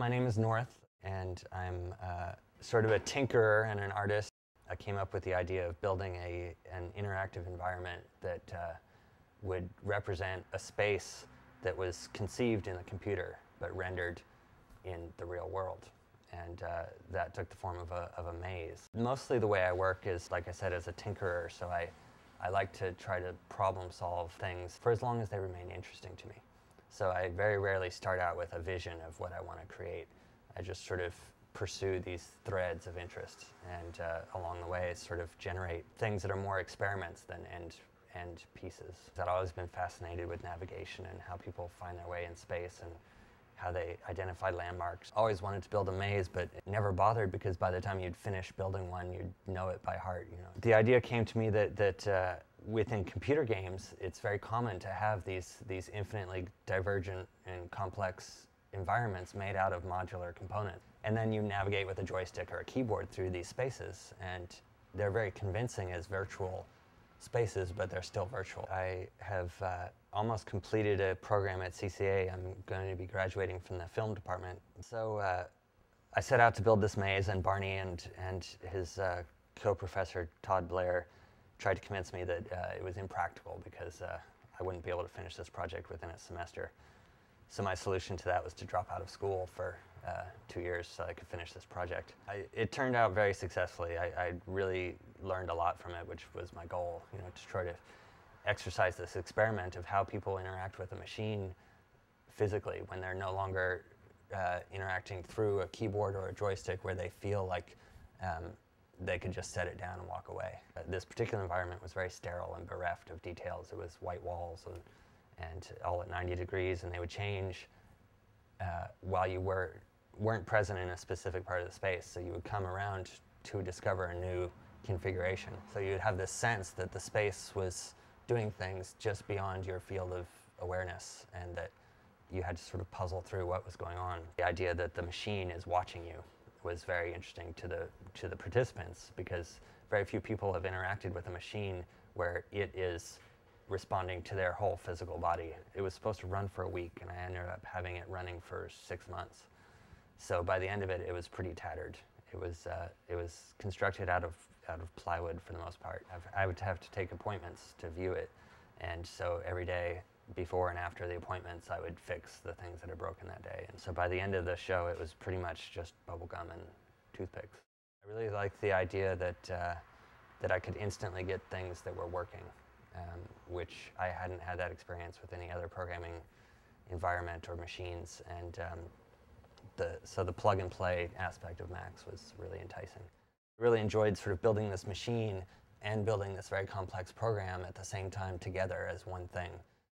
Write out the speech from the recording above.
my name is North, and I'm sort of a tinkerer and an artist. I came up with the idea of building an interactive environment that would represent a space that was conceived in the computer but rendered in the real world. And that took the form of a maze. Mostly the way I work is, like I said, as a tinkerer, so I like to try to problem solve things for as long as they remain interesting to me. So I very rarely start out with a vision of what I want to create. I just sort of pursue these threads of interest, and along the way sort of generate things that are more experiments than end pieces. I've always been fascinated with navigation and how people find their way in space and how they identify landmarks. Always wanted to build a maze, but never bothered because by the time you'd finish building one, you'd know it by heart. You know, the idea came to me that within computer games, it's very common to have these infinitely divergent and complex environments made out of modular components. And then you navigate with a joystick or a keyboard through these spaces, and they're very convincing as virtual spaces, but they're still virtual. I have almost completed a program at CCA. I'm going to be graduating from the film department. So I set out to build this maze, and Barney and his co-professor Todd Blair tried to convince me that it was impractical because I wouldn't be able to finish this project within a semester. So my solution to that was to drop out of school for 2 years so I could finish this project. It turned out very successfully. I really learned a lot from it, which was my goal, you know, to try to exercise this experiment of how people interact with a machine physically when they're no longer interacting through a keyboard or a joystick where they feel like they could just set it down and walk away. This particular environment was very sterile and bereft of details. It was white walls and all at 90 degrees, and they would change while you weren't present in a specific part of the space. So you would come around to discover a new configuration. So you'd have this sense that the space was doing things just beyond your field of awareness, and that you had to sort of puzzle through what was going on. The idea that the machine is watching you was very interesting to the participants, because very few people have interacted with a machine where it is responding to their whole physical body. It was supposed to run for a week, and I ended up having it running for 6 months. So by the end of it, it was pretty tattered. It was constructed out of plywood for the most part. I would have to take appointments to view it, and so every day before and after the appointments, I would fix the things that are broken that day. And so by the end of the show, it was pretty much just bubble gum and toothpicks. I really liked the idea that I could instantly get things that were working, which I hadn't had that experience with any other programming environment or machines. And so the plug and play aspect of Max was really enticing. I really enjoyed sort of building this machine and building this very complex program at the same time together as one thing.